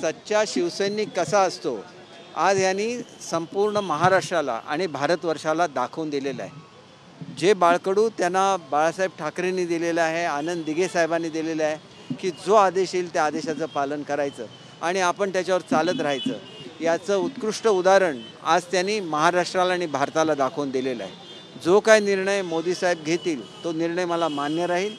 सच्चा शिवसैनिक कसा असतो आज यांनी संपूर्ण महाराष्ट्राला आणि भारतवर्षाला दाखवून दिलेलं आहे। जे बाळकडू त्यांना बाळासाहेब ठाकरेंनी दिलेलं आहे, आनंद दिघे साहेबांनी दिलेलं आहे की जो आदेश येईल त्या आदेशाचं पालन करायचं आणि आपण त्याच्यावर चालत राहायचं। याचं उत्कृष्ट उदाहरण आज त्यांनी महाराष्ट्राला आणि भारताला दाखवून दिलेलं आहे। जो काय निर्णय मोदी साहेब घेतील तो निर्णय मला मान्य राहील,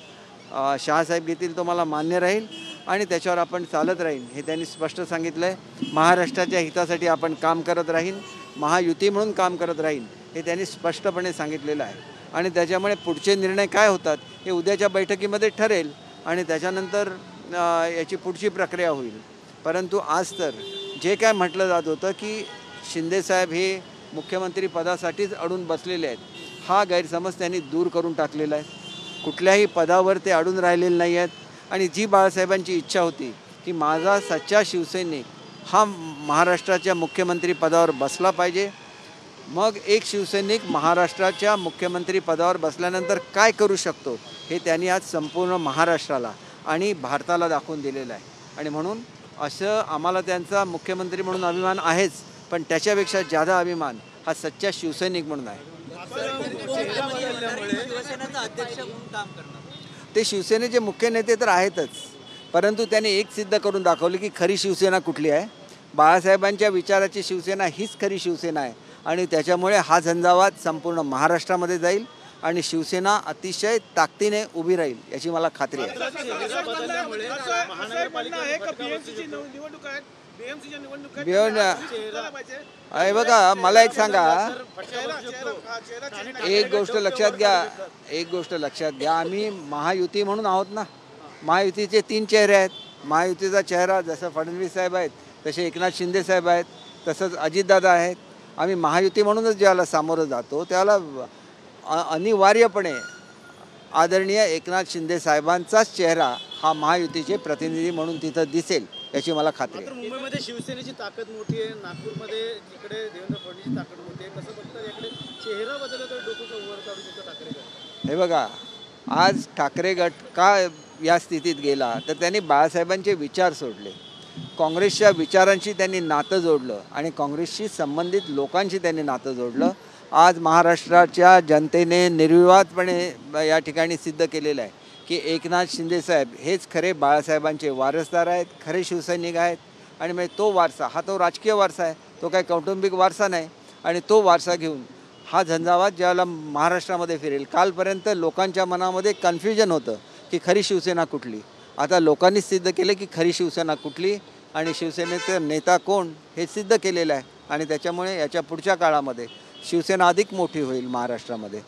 शहासाहेब घेतील तो मला मान्य राहील आणि त्याच्यावर आपण चालत राहील हे त्यांनी स्पष्ट सांगितलं आहे। महाराष्ट्राच्या हितासाठी आपण काम करत राहील, महायुती म्हणून काम करत राहील हे त्यांनी स्पष्टपणे सांगितलेलं आहे आणि त्याच्यामुळे पुढचे निर्णय काय होतात हे उद्याच्या बैठकीमध्ये ठरेल आणि त्याच्यानंतर याची पुढची प्रक्रिया होईल। परंतु आज तर जे काय म्हटलं जात होतं की शिंदेसाहेब हे मुख्यमंत्री पदासाठीच अडून बसलेले आहेत, हा गैरसमज त्यांनी दूर करून टाकलेला आहे। कुठल्याही पदावर ते अडून राहिलेले नाही आहेत आणि जी बाळासाहेबांची इच्छा होती की माझा सच्चा शिवसैनिक हा महाराष्ट्राच्या मुख्यमंत्री पदावर बसला पाहिजे, मग एक शिवसैनिक महाराष्ट्राच्या मुख्यमंत्री पदावर बसल्यानंतर काय करू शकतो हे त्यांनी आज संपूर्ण महाराष्ट्राला आणि भारताला दाखवून दिलेलं आहे। आणि म्हणून असं आम्हाला त्यांचा मुख्यमंत्री म्हणून अभिमान आहेच, पण त्याच्यापेक्षा जादा अभिमान हा सच्चा शिवसैनिक म्हणून आहे। ते शिवसेनेचे मुख्य नेते तर आहेतच, परंतु त्यांनी एक सिद्ध करून दाखवले की खरी शिवसेना कुठली आहे। बाळासाहेबांच्या विचाराची शिवसेना हीच खरी शिवसेना आहे आणि त्याच्यामुळे हा झंझावात संपूर्ण महाराष्ट्रामध्ये जाईल आणि शिवसेना अतिशय ताकदीने उभी राहील याची मला खात्री आहे। अरे बघा, मला एक सांगा, एक गोष्ट लक्षात घ्या, आम्ही महायुती म्हणून आहोत ना। महायुतीचे 3 चेहरे आहेत। महायुतीचा चेहरा जसं फडणवीस साहेब आहेत, तसे एकनाथ शिंदे साहेब आहेत, तसंच अजितदादा आहेत। आम्ही महायुती म्हणूनच ज्याला सामोरं जातो त्याला अनिवार्यपणे आदरणीय एकनाथ शिंदे साहेबांचाच चेहरा हा महायुतीचे प्रतिनिधी म्हणून तिथं दिसेल याची मला खात्री आहे। मुंबईमध्ये शिवसेनेची ताकद मोठी आहे, नागपूरमध्ये जिकडे देवेंद्र फडणवीसची ताकद मोठी आहे, कसं बघता याकडे चेहरा बदलला तर डोकं वर काढू शकतो ठाकरे गट? हे बघा, आज ठाकरे गट का या स्थितीत गेला तर त्यांनी बाळासाहेबांचे विचार सोडले, काँग्रेसच्या विचारांशी त्यांनी नातं जोडलं आणि काँग्रेसशी संबंधित लोकांशी त्यांनी नातं जोडलं। आज महाराष्ट्राच्या जनतेने निर्विवादपणे या ठिकाणी सिद्ध केलेलं आहे की एकनाथ शिंदे साहेब हेच खरे बाळासाहेबांचे वारसदार आहेत, खरे शिवसैनिक आहेत आणि मग तो वारसा हा तो राजकीय वारसा आहे, तो काही कौटुंबिक वारसा नाही आणि तो वारसा घेऊन हा झंझावात ज्याला महाराष्ट्रामध्ये फिरेल। कालपर्यंत लोकांच्या मनामध्ये कन्फ्युजन होतं की खरी शिवसेना कुठली, आता लोकांनी सिद्ध केले की खरी शिवसेना कुठली आणि शिवसेनेचा नेता कोण हे सिद्ध केलेलं आहे आणि त्याच्यामुळे याच्या पुढच्या काळामध्ये शिवसेना अधिक मोठी होईल महाराष्ट्रामध्ये।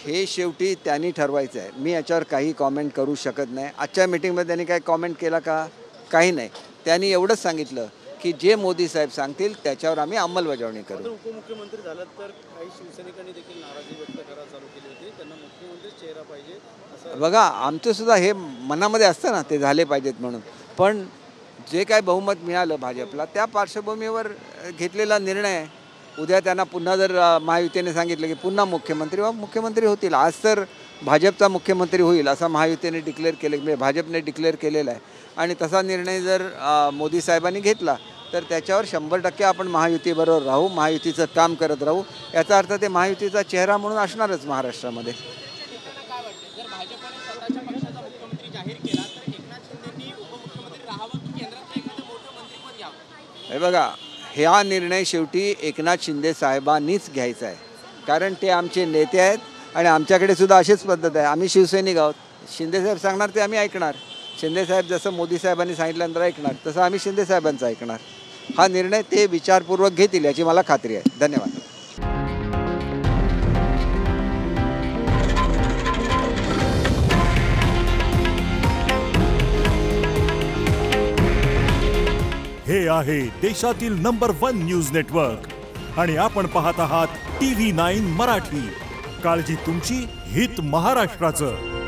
हे शेवटी त्यांनी ठरवायचं आहे, मी याच्यावर काही कॉमेंट करू शकत नाही। आजच्या मीटिंगमध्ये त्यांनी काही कॉमेंट केला का? काही नाही। त्यांनी एवढंच सांगितलं की जे मोदी साहेब सांगतील त्याच्यावर आम्ही अंमलबजावणी करू। उपमुख्यमंत्री झालं तर काही शिवसैनिकांनी देखील नाराजी व्यक्त करायला चालू केली होती, त्यांना मुख्यमंत्रीच चेहरा पाहिजे असं। बघा, आमचं सुद्धा हे मनामध्ये असतं ना ते झाले पाहिजेत म्हणून, पण जे काय बहुमत मिळालं भाजपला त्या पार्श्वभूमीवर घेतलेला निर्णय आहे। उद्या त्यांना पुन्हा जर महायुतीने सांगितलं की पुन्हा मुख्यमंत्री होतील, आज तर भाजपचा मुख्यमंत्री होईल असं महायुतीने डिक्लेअर केलं, म्हणजे भाजपने डिक्लेअर केलेलं आहे आणि तसा निर्णय जर मोदी साहेबांनी घेतला तर त्याच्यावर 100% आपण महायुतीबरोबर राहू, महायुतीचं काम करत राहू। याचा अर्थ ते महायुतीचा चेहरा म्हणून असणारच महाराष्ट्रामध्ये। हे बघा, हा निर्णय शेवटी एकनाथ शिंदे साहेबांनीच घ्यायचा आहे, कारण ते आमचे नेते आहेत आणि आमच्याकडे सुद्धा अशीच पद्धत आहे, आम्ही शिवसैनिक आहोत। शिंदेसाहेब सांगणार ते आम्ही ऐकणार, शिंदेसाहेब जसं मोदी साहेबांनी सांगितल्यानंतर ऐकणार तसं आम्ही शिंदे साहेबांचं ऐकणार। हा निर्णय ते विचारपूर्वक घेतील याची मला खात्री आहे। धन्यवाद। हे आहे देशातील नंबर 1 न्यूज नेटवर्क आणि आपण पाहत आहात TV9 मराठी। काळजी तुमची, हित महाराष्ट्राचं।